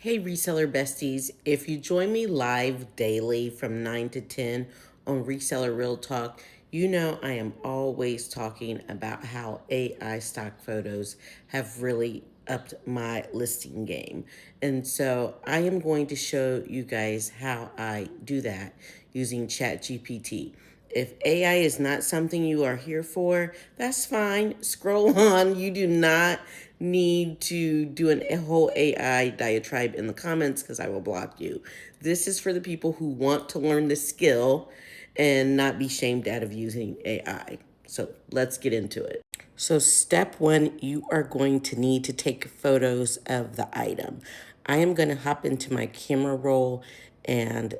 Hey, reseller besties. If you join me live daily from 9 to 10 on Reseller Real Talk, you know I am always talking about how AI stock photos have really upped my listing game. And so I am going to show you guys how I do that using ChatGPT. If AI is not something you are here for, that's fine. Scroll on. You do not need to do a whole AI diatribe in the comments because I will block you. This is for the people who want to learn the skill and not be shamed out of using AI. So let's get into it. So step one, you are going to need to take photos of the item. I am going to hop into my camera roll and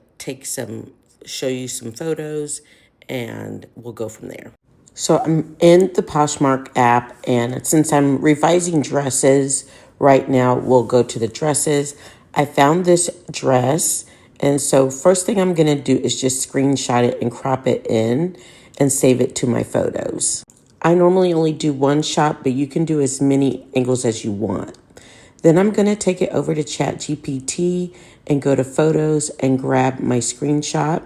show you some photos, and we'll go from there. So I'm in the Poshmark app, and since I'm revising dresses right now, we'll go to the dresses. I found this dress, and so first thing I'm going to do is just screenshot it and crop it in and save it to my photos. I normally only do one shot, but you can do as many angles as you want. Then I'm going to take it over to ChatGPT and go to photos and grab my screenshot.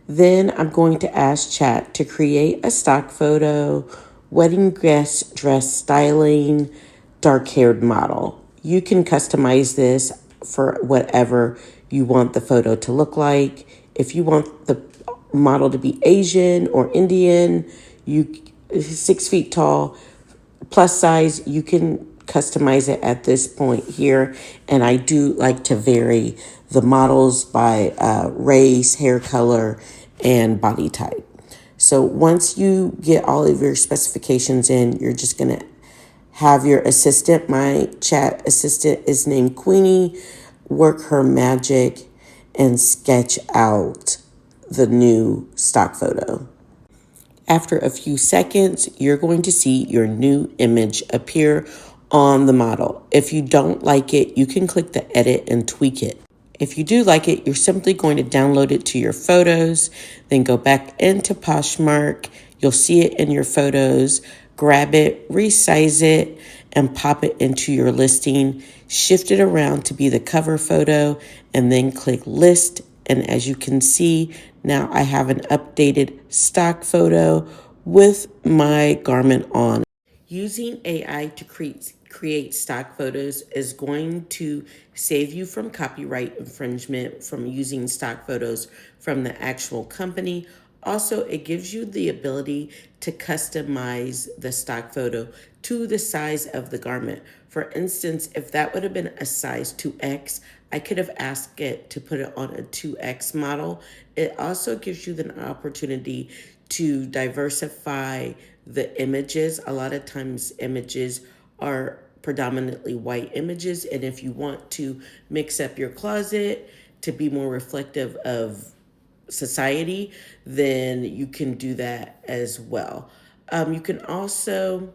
Then I'm going to ask Chat to create a stock photo, wedding guest dress styling, dark-haired model. You can customize this for whatever you want the photo to look like. If you want the model to be Asian or Indian, 6 feet tall, plus size, you can customize it at this point here. And I do like to vary the models by race, hair color, and body type. So once you get all of your specifications in, you're just going to have your assistant, my chat assistant is named Queenie, work her magic and sketch out the new stock photo. After a few seconds, you're going to see your new image appear on the model. If you don't like it, you can click the edit and tweak it. If you do like it, you're simply going to download it to your photos, then go back into Poshmark. You'll see it in your photos, grab it, resize it, and pop it into your listing. Shift it around to be the cover photo, and then click list. And as you can see, now I have an updated stock photo with my garment on. Using AI to create stock photos is going to save you from copyright infringement from using stock photos from the actual company. Also, it gives you the ability to customize the stock photo to the size of the garment. For instance, if that would have been a size 2X, I could have asked it to put it on a 2X model. It also gives you the opportunity to diversify the images. A lot of times images are predominantly white images, and if you want to mix up your closet to be more reflective of society, then you can do that as well. You can also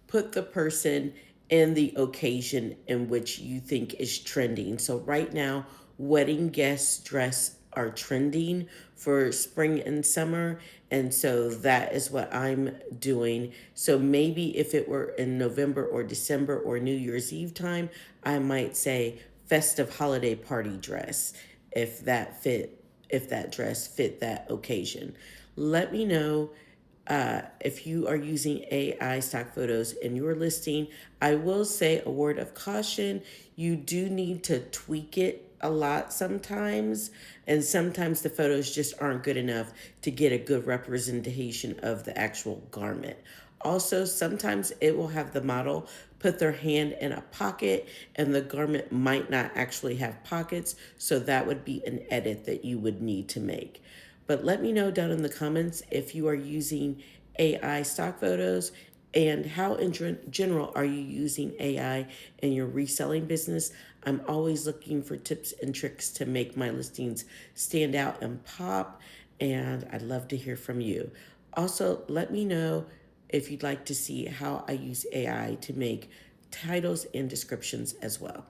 put the person in the occasion in which you think is trending. So right now, wedding guest dress are trending for spring and summer. And so that is what I'm doing. So maybe if it were in November or December or New Year's Eve time, I might say festive holiday party dress if that dress fit that occasion. Let me know if you are using AI stock photos in your listing. I will say a word of caution. You do need to tweak it a lot sometimes, and sometimes the photos just aren't good enough to get a good representation of the actual garment. Also, sometimes it will have the model put their hand in a pocket and the garment might not actually have pockets, so that would be an edit that you would need to make. But let me know down in the comments if you are using AI stock photos and how in general are you using AI in your reselling business. I'm always looking for tips and tricks to make my listings stand out and pop, and I'd love to hear from you. Also, let me know if you'd like to see how I use AI to make titles and descriptions as well.